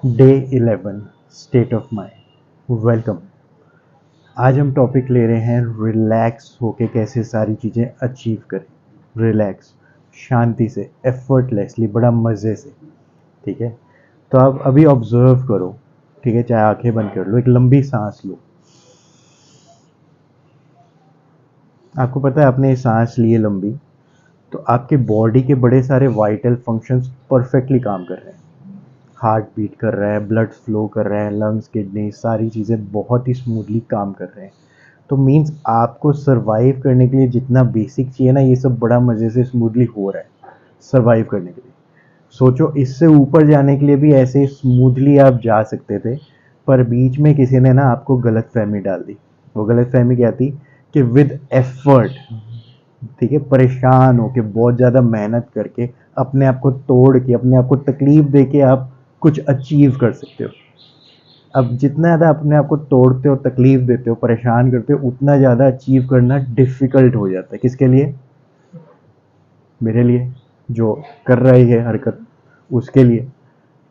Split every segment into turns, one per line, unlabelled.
Day 11 state of mind. Welcome. आज हम topic ले रहे हैं रिलैक्स होके कैसे सारी चीज़ें अचीव करें। रिलैक्स, शांति से, एफर्टलेसली, बड़ा मज़े से। ठीक है, तो आप अभी ऑब्जर्व करो। ठीक है, चाहे आंखें बंद कर लो, एक लंबी सांस लो। आपको पता है आपने ये सांस ली है लंबी, तो आपके बॉडी के बड़े सारे वाइटल फंक्शंस परफेक्टली काम कर रहे हैं। हार्ट बीट कर रहा है, ब्लड फ्लो कर रहा है, लंग्स, किडनी, सारी चीज़ें बहुत ही स्मूथली काम कर रहे हैं। तो मीन्स आपको सरवाइव करने के लिए जितना बेसिक चाहिए ना, ये सब बड़ा मज़े से स्मूथली हो रहा है सरवाइव करने के लिए। सोचो, इससे ऊपर जाने के लिए भी ऐसे स्मूथली आप जा सकते थे, पर बीच में किसी ने ना आपको गलत फहमी डाल दी। वो गलत फहमी क्या थी कि विद एफर्ट, ठीक है, परेशान होके बहुत ज़्यादा मेहनत करके अपने आप को तोड़ के, अपने आप को तकलीफ दे के आप कुछ अचीव कर सकते हो। अब जितना ज़्यादा अपने आप को तोड़ते हो, तकलीफ देते हो, परेशान करते हो, उतना ज़्यादा अचीव करना डिफ़िकल्ट हो जाता है। किसके लिए? मेरे लिए, जो कर रही है हरकत, उसके लिए।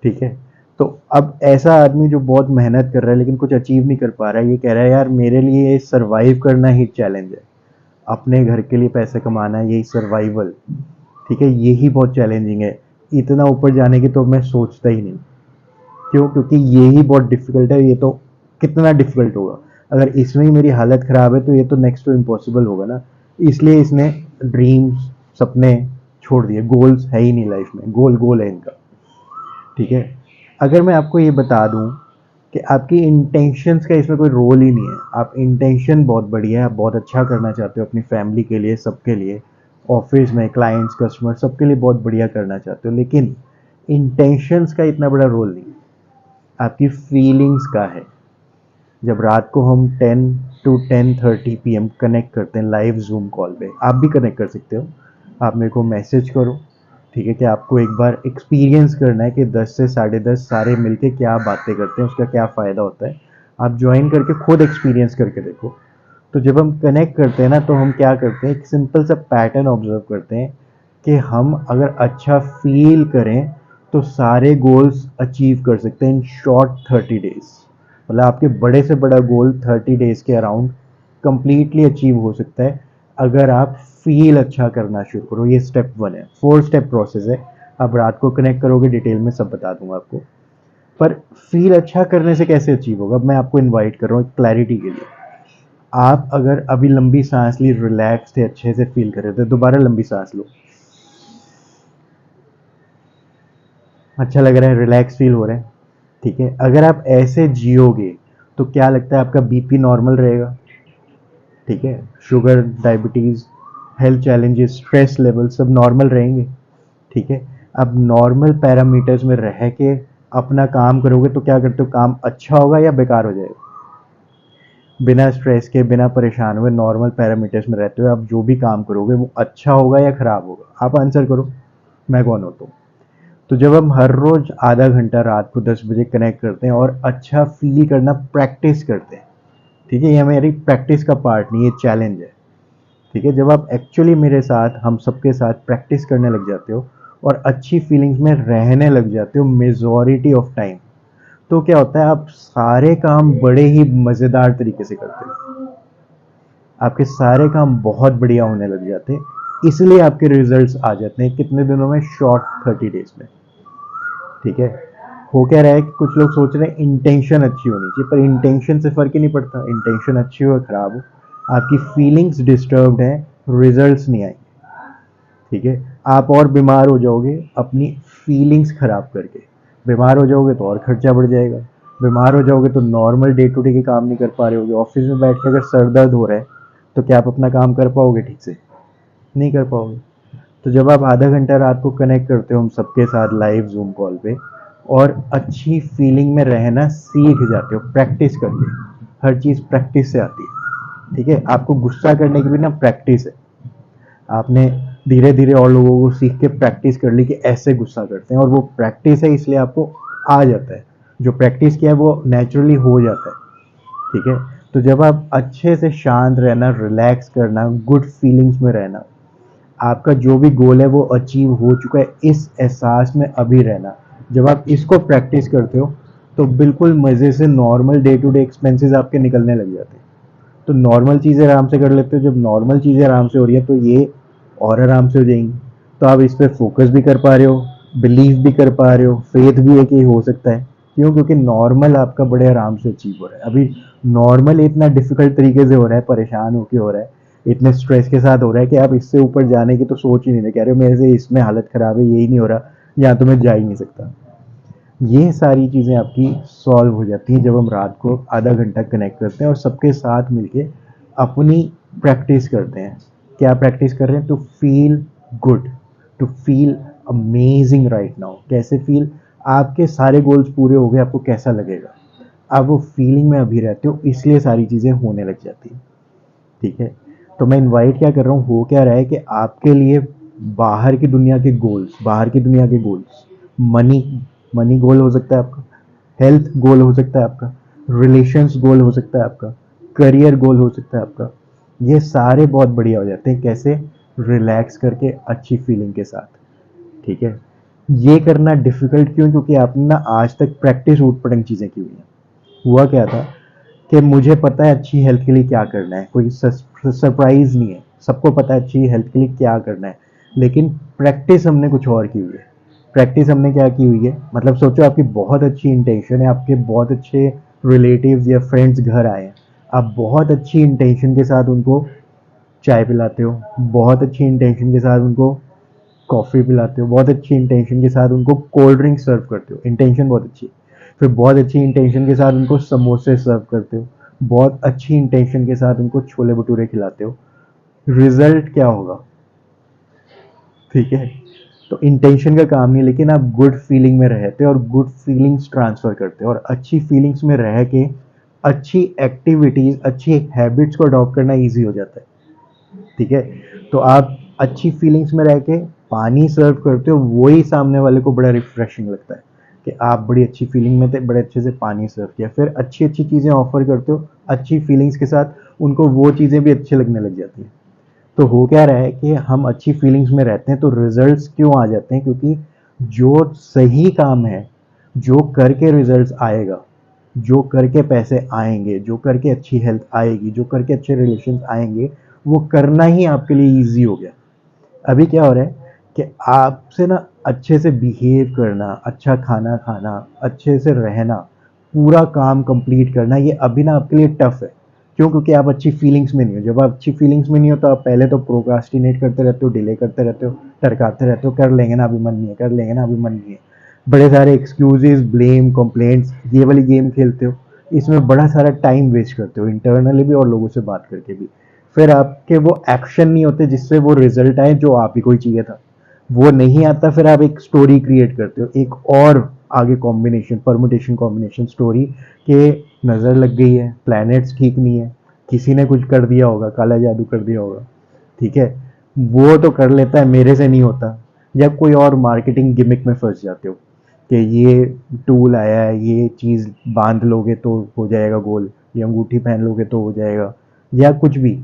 ठीक है, तो अब ऐसा आदमी जो बहुत मेहनत कर रहा है लेकिन कुछ अचीव नहीं कर पा रहा है, ये कह रहा है यार मेरे लिए ये सर्वाइव करना ही चैलेंज है। अपने घर के लिए पैसे कमाना, यही सर्वाइवल, ठीक है, यही बहुत चैलेंजिंग है। इतना ऊपर जाने की तो मैं सोचता ही नहीं। क्यों? क्योंकि ये ही बहुत डिफिकल्ट है। ये तो कितना डिफिकल्ट होगा। अगर इसमें ही मेरी हालत ख़राब है तो ये तो नेक्स्ट टू इम्पॉसिबल होगा ना। इसलिए इसने ड्रीम्स, सपने छोड़ दिए। गोल्स है ही नहीं लाइफ में, गोल गोल है इनका। ठीक है, अगर मैं आपको ये बता दूं कि आपकी इंटेंशंस का इसमें कोई रोल ही नहीं है। आप इंटेंशन बहुत बढ़िया है, आप बहुत अच्छा करना चाहते हो अपनी फैमिली के लिए, सबके लिए, ऑफिस में क्लाइंट्स, कस्टमर, सबके लिए बहुत बढ़िया करना चाहते हो, लेकिन इंटेंशंस का इतना बड़ा रोल नहीं है, आपकी फीलिंग्स का है। जब रात को हम 10 to 10:30 PM कनेक्ट करते हैं लाइव जूम कॉल पे, आप भी कनेक्ट कर सकते हो। आप मेरे को मैसेज करो, ठीक है, कि आपको एक बार एक्सपीरियंस करना है कि 10 से 10:30 सारे मिलके क्या बातें करते हैं, उसका क्या फ़ायदा होता है। आप ज्वाइन करके खुद एक्सपीरियंस करके देखो। तो जब हम कनेक्ट करते हैं ना, तो हम क्या करते हैं, एक सिंपल सा पैटर्न ऑब्जर्व करते हैं कि हम अगर अच्छा फील करें तो सारे गोल्स अचीव कर सकते हैं इन शॉर्ट 30 डेज। मतलब आपके बड़े से बड़ा गोल 30 डेज के अराउंड कंप्लीटली अचीव हो सकता है अगर आप फील अच्छा करना शुरू करो। ये स्टेप 1 है, 4 स्टेप प्रोसेस है। अब रात को कनेक्ट करोगे, डिटेल में सब बता दूंगा आपको। पर फील अच्छा करने से कैसे अचीव होगा, मैं आपको इनवाइट कर रहा हूँ क्लैरिटी के लिए। आप अगर अभी लंबी सांस ली, रिलैक्स थे, अच्छे से फील कर रहे थे, दोबारा लंबी सांस लो। अच्छा लग रहा है, रिलैक्स फील हो रहा है। ठीक है, अगर आप ऐसे जियोगे तो क्या लगता है आपका बीपी नॉर्मल रहेगा? ठीक है, sugar, diabetes, health challenges, stress level सब नॉर्मल रहेंगे। ठीक है, अब नॉर्मल पैरामीटर्स में रह के अपना काम करोगे तो क्या करते हो, काम अच्छा होगा या बेकार हो जाएगा? बिना स्ट्रेस के, बिना परेशान हुए, नॉर्मल पैरामीटर्स में रहते हुए आप जो भी काम करोगे वो अच्छा होगा या खराब होगा? आप आंसर करो, मैं कौन होता हूँ। तो जब हम हर रोज आधा घंटा रात को 10 बजे कनेक्ट करते हैं और अच्छा फील करना प्रैक्टिस करते हैं, ठीक है, ये हमारी प्रैक्टिस का पार्ट नहीं, ये चैलेंज है। ठीक है, जब आप एक्चुअली मेरे साथ, हम सबके साथ प्रैक्टिस करने लग जाते हो और अच्छी फीलिंग्स में रहने लग जाते हो मेजॉरिटी ऑफ टाइम, तो क्या होता है, आप सारे काम बड़े ही मज़ेदार तरीके से करते हो। आपके सारे काम बहुत बढ़िया होने लग जाते हैं, इसलिए आपके रिजल्ट्स आ जाते हैं कितने दिनों में, शॉर्ट 30 डेज में। ठीक है, हो क्या रहा है कि कुछ लोग सोच रहे हैं इंटेंशन अच्छी होनी चाहिए, पर इंटेंशन से फर्क ही नहीं पड़ता। इंटेंशन अच्छी हो या खराब हो, आपकी फीलिंग्स डिस्टर्ब्ड है, रिजल्ट्स नहीं आएंगे। ठीक है, आप और बीमार हो जाओगे अपनी फीलिंग्स खराब करके। बीमार हो जाओगे तो और खर्चा बढ़ जाएगा। बीमार हो जाओगे तो नॉर्मल डे टू डे के काम नहीं कर पा रहे होगे। ऑफिस में बैठ के अगर सर दर्द हो रहा है तो क्या आप अपना काम कर पाओगे ठीक से? नहीं कर पाओगे। तो जब आप आधा घंटा रात को कनेक्ट करते हो हम सबके साथ लाइव जूम कॉल पे, और अच्छी फीलिंग में रहना सीख जाते हो प्रैक्टिस करके। हर चीज़ प्रैक्टिस से आती है। ठीक है, आपको गुस्सा करने की भी ना प्रैक्टिस है। आपने धीरे धीरे और लोगों को सीख के प्रैक्टिस कर ली कि ऐसे गुस्सा करते हैं, और वो प्रैक्टिस है इसलिए आपको आ जाता है। जो प्रैक्टिस किया है वो नेचुरली हो जाता है। ठीक है, तो जब आप अच्छे से शांत रहना, रिलैक्स करना, गुड फीलिंग्स में रहना, आपका जो भी गोल है वो अचीव हो चुका है, इस एहसास में अभी रहना, जब आप इसको प्रैक्टिस करते हो तो बिल्कुल मज़े से normal day to day expenses आपके निकलने लग जाते हैं। तो नॉर्मल चीज़ें आराम से कर लेते हो, जब नॉर्मल चीज़ें आराम से हो रही है तो ये और आराम से हो जाएंगी। तो आप इस पर फोकस भी कर पा रहे हो, बिलीव भी कर पा रहे हो, फेथ भी है कि हो सकता है। क्यों? क्योंकि नॉर्मल आपका बड़े आराम से अचीव हो रहा है। अभी नॉर्मल इतना डिफिकल्ट तरीके से हो रहा है, परेशान होके हो रहा है, इतने स्ट्रेस के साथ हो रहा है कि आप इससे ऊपर जाने की तो सोच ही नहीं रहे, कह रहे हो मेरे से इसमें हालत खराब है, यही नहीं हो रहा, यहाँ तो मैं जा ही नहीं सकता। ये सारी चीज़ें आपकी सॉल्व हो जाती हैं जब हम रात को आधा घंटा कनेक्ट करते हैं और सबके साथ मिलके अपनी प्रैक्टिस करते हैं। क्या प्रैक्टिस कर रहे हैं? To feel good, to feel amazing right now. कैसे फील? आपके सारे गोल्स पूरे हो गए, आपको कैसा लगेगा? आप वो फीलिंग में अभी रहते हो, इसलिए सारी चीज़ें होने लग जाती हैं। ठीक है? तो मैं इनवाइट क्या कर रहा हूँ, हो क्या रहा है कि आपके लिए बाहर की दुनिया के गोल्स, बाहर की दुनिया के गोल्स, मनी, मनी गोल हो सकता है आपका, हेल्थ गोल हो सकता है आपका, रिलेशंस गोल हो सकता है आपका, करियर गोल हो सकता है आपका। ये सारे बहुत बढ़िया हो जाते हैं। कैसे? रिलैक्स करके, अच्छी फीलिंग के साथ। ठीक है? ये करना डिफिकल्ट क्यों? क्योंकि आपने ना आज तक प्रैक्टिस ऊट पटंग चीज़ें की हुई हैं। हुआ क्या था कि मुझे पता है अच्छी हेल्थ के लिए क्या करना है, कोई सरप्राइज नहीं है, सबको पता है अच्छी हेल्थ के लिए क्या करना है, लेकिन प्रैक्टिस हमने कुछ और की हुई है। प्रैक्टिस हमने क्या की हुई है? मतलब सोचो आपकी बहुत अच्छी इंटेंशन है, आपके बहुत अच्छे रिलेटिव्स या फ्रेंड्स घर आए हैं, आप बहुत अच्छी इंटेंशन के साथ उनको चाय पिलाते हो, बहुत अच्छी इंटेंशन के साथ उनको कॉफ़ी पिलाते हो, बहुत अच्छी इंटेंशन के साथ उनको कोल्ड ड्रिंक सर्व करते हो, इंटेंशन बहुत अच्छी है। फिर बहुत अच्छी इंटेंशन के साथ उनको समोसे सर्व करते हो, बहुत अच्छी इंटेंशन के साथ उनको छोले भटूरे खिलाते हो। रिजल्ट क्या होगा? ठीक है? तो इंटेंशन का काम नहीं, लेकिन आप गुड फीलिंग में रहते हो और गुड फीलिंग्स ट्रांसफर करते हो, और अच्छी फीलिंग्स में रह के अच्छी एक्टिविटीज, अच्छी हैबिट्स को अडॉप्ट करना इजी हो जाता है। ठीक है? तो आप अच्छी फीलिंग्स में रह के पानी सर्व करते हो, वही सामने वाले को बड़ा रिफ्रेशिंग लगता है कि आप बड़ी अच्छी फीलिंग में थे, बड़े अच्छे से पानी सर्व किया। फिर अच्छी अच्छी चीज़ें ऑफर करते हो अच्छी फीलिंग्स के साथ, उनको वो चीज़ें भी अच्छी लगने लग जाती हैं। तो हो क्या रहा है कि हम अच्छी फीलिंग्स में रहते हैं तो रिजल्ट्स क्यों आ जाते हैं? क्योंकि जो सही काम है, जो करके रिजल्ट्स आएगा, जो करके पैसे आएंगे, जो करके अच्छी हेल्थ आएगी, जो करके अच्छे रिलेशंस आएंगे, वो करना ही आपके लिए इजी हो गया। अभी क्या हो रहा है कि आपसे ना अच्छे से बिहेव करना, अच्छा खाना खाना, अच्छे से रहना, पूरा काम कंप्लीट करना, ये अभी ना आपके लिए टफ है। क्यों? क्योंकि आप अच्छी फीलिंग्स में नहीं हो। जब आप अच्छी फीलिंग्स में नहीं हो तो आप पहले तो प्रोक्रास्टिनेट करते रहते हो, डिले करते रहते हो, टरकाते रहते हो, कर लेंगे ना, अभी मन नहीं है, कर लेंगे ना, अभी मन नहीं है। बड़े सारे एक्सक्यूजेस, ब्लेम, कंप्लेंट्स, ये वाली गेम खेलते हो। इसमें बड़ा सारा टाइम वेस्ट करते हो, इंटरनली भी और लोगों से बात करके भी। फिर आपके वो एक्शन नहीं होते जिससे वो रिजल्ट आए जो आप ही को ही चाहिए था, वो नहीं आता। फिर आप एक स्टोरी क्रिएट करते हो, एक और आगे कॉम्बिनेशन, परमुटेशन कॉम्बिनेशन स्टोरी के नज़र लग गई है, प्लैनेट्स ठीक नहीं है, किसी ने कुछ कर दिया होगा, काला जादू कर दिया होगा। ठीक है? वो तो कर लेता है, मेरे से नहीं होता। या कोई और मार्केटिंग गिमिक में फंस जाते हो कि ये टूल आया है, ये चीज़ बांध लोगे तो हो जाएगा गोल, ये अंगूठी पहन लोगे तो हो जाएगा, या कुछ भी।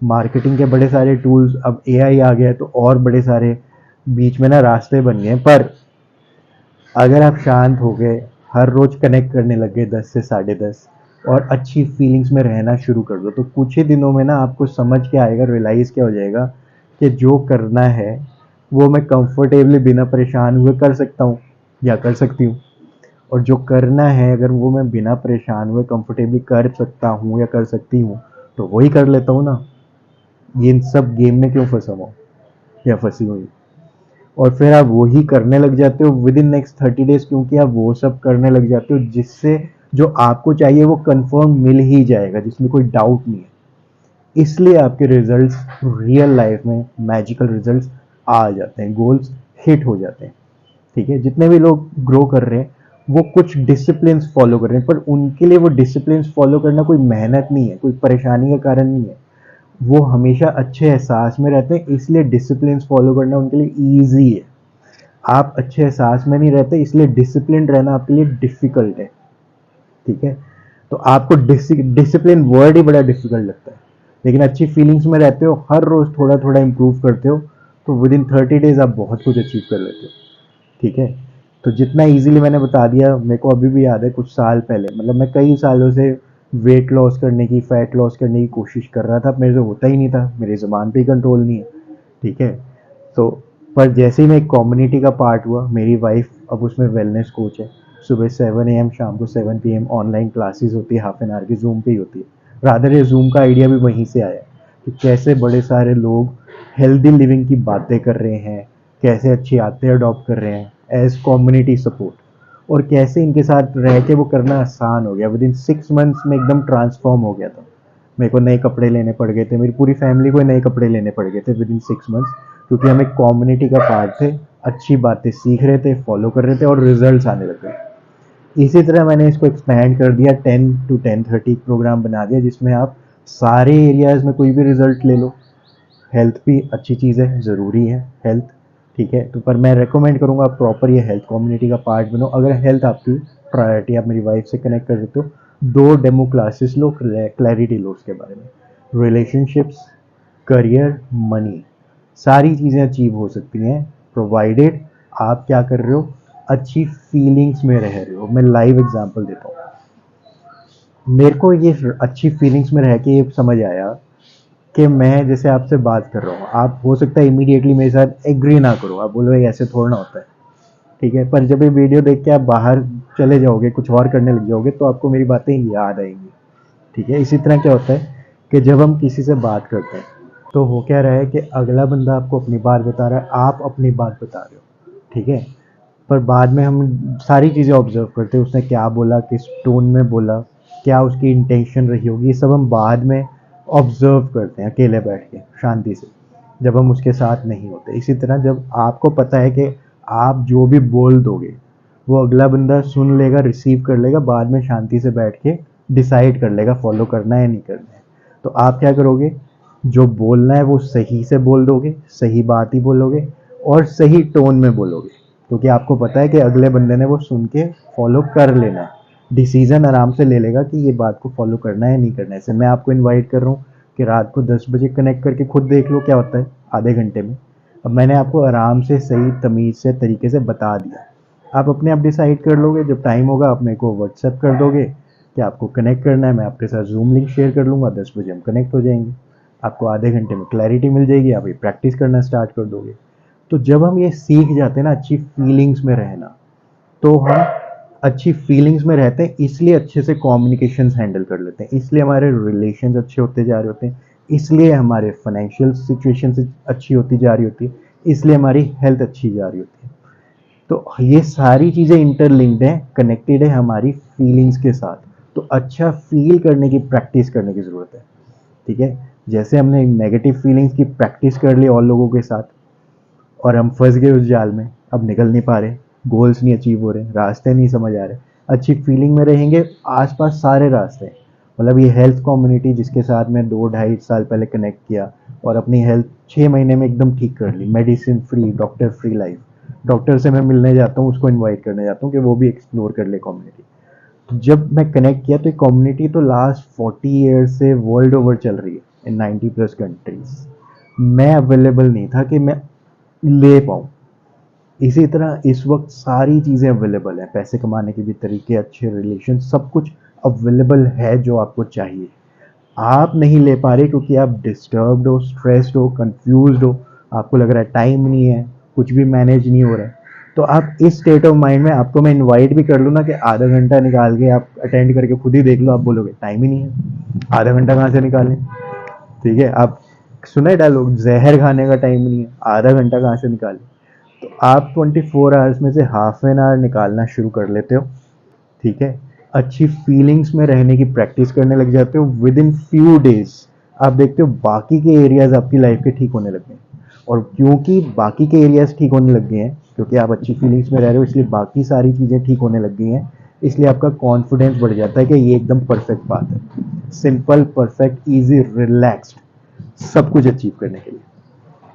मार्केटिंग के बड़े सारे टूल्स, अब एआई आ गया है तो और बड़े सारे बीच में ना रास्ते बन गए हैं। पर अगर आप शांत हो गए, हर रोज कनेक्ट करने लग गए 10 से 10:30 और अच्छी फीलिंग्स में रहना शुरू कर दो, तो कुछ ही दिनों में ना आपको समझ के आएगा, रियलाइज क्या हो जाएगा कि जो करना है वो मैं कंफर्टेबली बिना परेशान हुए कर सकता हूँ या कर सकती हूँ। और जो करना है अगर वो मैं बिना परेशान हुए कंफर्टेबली कर सकता हूँ या कर सकती हूँ, तो वही कर लेता हूँ ना। ये इन सब गेम में क्यों फंसा हुआ या फंसी हुई? और फिर आप वही करने लग जाते हो विद इन नेक्स्ट 30 डेज, क्योंकि आप वो सब करने लग जाते हो जिससे जो आपको चाहिए वो कंफर्म मिल ही जाएगा, जिसमें कोई डाउट नहीं है। इसलिए आपके रिजल्ट्स रियल लाइफ में मैजिकल रिजल्ट्स आ जाते हैं, गोल्स हिट हो जाते हैं। ठीक है? जितने भी लोग ग्रो कर रहे हैं वो कुछ डिसिप्लिन फॉलो कर रहे हैं, पर उनके लिए वो डिसिप्लिन फॉलो करना कोई मेहनत नहीं है, कोई परेशानी का कारण नहीं है। वो हमेशा अच्छे एहसास में रहते हैं, इसलिए डिसिप्लिन फॉलो करना उनके लिए ईजी है। आप अच्छे एहसास में नहीं रहते, इसलिए डिसिप्लिन रहना आपके लिए डिफिकल्ट है। ठीक है? तो आपको डिसिप्लिन वर्ड ही बड़ा डिफिकल्ट लगता है, लेकिन अच्छी फीलिंग्स में रहते हो, हर रोज थोड़ा थोड़ा इंप्रूव करते हो, तो विद इन 30 डेज आप बहुत कुछ अचीव कर लेते हो। ठीक है? तो जितना इजीली मैंने बता दिया, मेरे को अभी भी याद है कुछ साल पहले, मतलब मैं कई सालों से वेट लॉस करने की, फैट लॉस करने की कोशिश कर रहा था, मेरे से होता ही नहीं था, मेरी ज़ुबान पे ही कंट्रोल नहीं है। ठीक है। तो पर जैसे ही मैं एक कम्युनिटी का पार्ट हुआ, मेरी वाइफ अब उसमें वेलनेस कोच है। सुबह 7 AM शाम को 7 PM ऑनलाइन क्लासेस होती है, हाफ एन आवर की, जूम पे ही होती है। रादर ये जूम का आइडिया भी वहीं से आया कि कैसे बड़े सारे लोग हेल्दी लिविंग की बातें कर रहे हैं, कैसे अच्छी आदतें अडॉप्ट कर रहे हैं एज कम्युनिटी सपोर्ट, और कैसे इनके साथ रह के वो करना आसान हो गया। विद इन 6 मंथ्स में एकदम ट्रांसफॉर्म हो गया था। मेरे को नए कपड़े लेने पड़ गए थे, मेरी पूरी फैमिली को नए कपड़े लेने पड़ गए थे विद इन 6 मंथ्स, क्योंकि हम एक कम्युनिटी का पार्ट थे, अच्छी बातें सीख रहे थे, फॉलो कर रहे थे और रिजल्ट्स आने लग गए। इसी तरह मैंने इसको एक्सपैंड कर दिया, 10 to 10:30 प्रोग्राम बना दिया, जिसमें आप सारे एरियाज में कोई भी रिजल्ट ले लो। हेल्थ भी अच्छी चीज़ है, ज़रूरी है हेल्थ। ठीक है, तो पर मैं रेकमेंड करूँगा आप प्रॉपर ये हेल्थ कम्युनिटी का पार्ट बनो। अगर हेल्थ आपकी प्रायोरिटी, आप मेरी वाइफ से कनेक्ट कर सकते हो, 2 डेमो क्लासेस लो, क्लैरिटी लो उसके बारे में। रिलेशनशिप्स, करियर, मनी, सारी चीज़ें अचीव हो सकती हैं प्रोवाइडेड आप क्या कर रहे हो, अच्छी फीलिंग्स में रह रहे हो। मैं लाइव एग्जांपल देता हूँ। मेरे को ये अच्छी फीलिंग्स में रह के ये समझ आया कि मैं जैसे आपसे बात कर रहा हूँ, आप हो सकता है इमीडिएटली मेरे साथ एग्री ना करो, आप बोलो ऐसे थोड़ा ना होता है। ठीक है, पर जब ये वीडियो देख के आप बाहर चले जाओगे, कुछ और करने लग जाओगे, तो आपको मेरी बातें याद आएंगी। ठीक है, इसी तरह क्या होता है कि जब हम किसी से बात करते हैं, तो हो क्या रहा है कि अगला बंदा आपको अपनी बात बता रहा है, आप अपनी बात बता रहे हो। ठीक है, पर बाद में हम सारी चीज़ें ऑब्जर्व करते हैं, उसने क्या बोला, किस टोन में बोला, क्या उसकी इंटेंशन रही होगी, ये सब हम बाद में ऑब्जर्व करते हैं अकेले बैठ के शांति से, जब हम उसके साथ नहीं होते। इसी तरह जब आपको पता है कि आप जो भी बोल दोगे वो अगला बंदा सुन लेगा, रिसीव कर लेगा, बाद में शांति से बैठ के डिसाइड कर लेगा फॉलो करना है नहीं करना है, तो आप क्या करोगे, जो बोलना है वो सही से बोल दोगे, सही बात ही बोलोगे और सही टोन में बोलोगे, क्योंकि आपको पता है कि अगले बंदे ने वो सुन के फॉलो कर लेना है, डिसीजन आराम से ले लेगा कि ये बात को फॉलो करना है नहीं करना है। ऐसे मैं आपको इनवाइट कर रहा हूँ कि रात को 10 बजे कनेक्ट करके खुद देख लो क्या होता है आधे घंटे में। अब मैंने आपको आराम से सही तमीज़ से तरीके से बता दिया, आप अपने आप डिसाइड कर लोगे। जब टाइम होगा आप मेरे को व्हाट्सएप कर दोगे कि आपको कनेक्ट करना है, मैं आपके साथ जूम लिंक शेयर कर लूँगा, 10 बजे हम कनेक्ट हो जाएंगे, आपको आधे घंटे में क्लैरिटी मिल जाएगी, आप ये प्रैक्टिस करना स्टार्ट कर दोगे। तो जब हम ये सीख जाते हैं ना अच्छी फीलिंग्स में रहना, तो हम अच्छी फीलिंग्स में रहते हैं, इसलिए अच्छे से कम्युनिकेशंस हैंडल कर लेते हैं, इसलिए हमारे रिलेशंस अच्छे होते जा रहे होते हैं, इसलिए हमारे फाइनेंशियल सिचुएशन अच्छी होती जा रही होती है, इसलिए हमारी हेल्थ अच्छी जा रही होती है। तो ये सारी चीज़ें इंटरलिंक्ड हैं, कनेक्टेड है हमारी फीलिंग्स के साथ। तो अच्छा फील करने की प्रैक्टिस करने की ज़रूरत है। ठीक है, जैसे हमने नेगेटिव फीलिंग्स की प्रैक्टिस कर ली और लोगों के साथ, और हम फंस गए उस जाल में, अब निकल नहीं पा रहे, गोल्स नहीं अचीव हो रहे, रास्ते नहीं समझ आ रहे। अच्छी फीलिंग में रहेंगे, आसपास सारे रास्ते हैं। मतलब ये हेल्थ कम्युनिटी जिसके साथ मैं 2-2.5 साल पहले कनेक्ट किया और अपनी हेल्थ 6 महीने में एकदम ठीक कर ली, medicine free, doctor free life. Doctor से मैं मिलने जाता हूँ, उसको इन्वाइट करने जाता हूँ कि वो भी एक्सप्लोर कर ले कम्युनिटी। तो जब मैं कनेक्ट किया तो ये कम्युनिटी तो लास्ट 40 ईयर्स से वर्ल्ड ओवर चल रही है इन 90+ कंट्रीज। मैं अवेलेबल नहीं था कि मैं ले पाऊँ। इसी तरह इस वक्त सारी चीज़ें अवेलेबल हैं, पैसे कमाने के भी तरीके, अच्छे रिलेशन, सब कुछ अवेलेबल है जो आपको चाहिए। आप नहीं ले पा रहे क्योंकि आप डिस्टर्ब्ड हो, स्ट्रेस्ड हो, कंफ्यूज्ड हो, आपको लग रहा है टाइम नहीं है, कुछ भी मैनेज नहीं हो रहा है। तो आप इस स्टेट ऑफ माइंड में, आपको मैं इनवाइट भी कर लूँ ना कि आधा घंटा निकाल के आप अटेंड करके खुद ही देख लो, आप बोलोगे टाइम ही नहीं है, आधा घंटा कहाँ से निकालें। ठीक है, आप सुने डायलॉग, जहर खाने का टाइम नहीं है, आधा घंटा कहाँ से निकालें। तो आप 24 आवर्स में से हाफ एन आवर निकालना शुरू कर लेते हो। ठीक है, अच्छी फीलिंग्स में रहने की प्रैक्टिस करने लग जाते हो, विद इन फ्यू डेज आप देखते हो बाकी के एरियाज आपकी लाइफ के ठीक होने लग गए हैं। और क्योंकि बाकी के एरियाज ठीक होने लग गए हैं, क्योंकि आप अच्छी फीलिंग्स में रह रहे हो, इसलिए बाकी सारी चीज़ें ठीक होने लग गई हैं, इसलिए आपका कॉन्फिडेंस बढ़ जाता है कि ये एकदम परफेक्ट बात है। सिंपल, परफेक्ट, ईजी, रिलैक्स्ड, सब कुछ अचीव करने के लिए।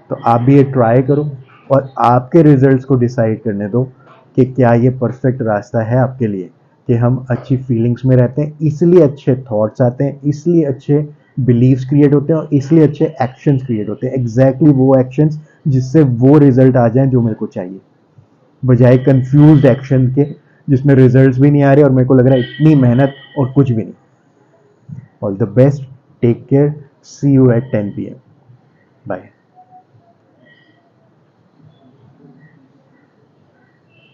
तो आप भी ये ट्राई करो और आपके रिजल्ट्स को डिसाइड करने दो कि क्या ये परफेक्ट रास्ता है आपके लिए, कि हम अच्छी फीलिंग्स में रहते हैं, इसलिए अच्छे थॉट्स आते हैं, इसलिए अच्छे बिलीव्स क्रिएट होते हैं और इसलिए अच्छे एक्शंस क्रिएट होते हैं, एग्जैक्टली वो एक्शंस जिससे वो रिजल्ट आ जाए जो मेरे को चाहिए। बजाय कंफ्यूज्ड एक्शन के जिसमें रिजल्ट्स भी नहीं आ रहे और मेरे को लग रहा है इतनी मेहनत और कुछ भी नहीं. All the best, take care, see you at 10 PM. Bye.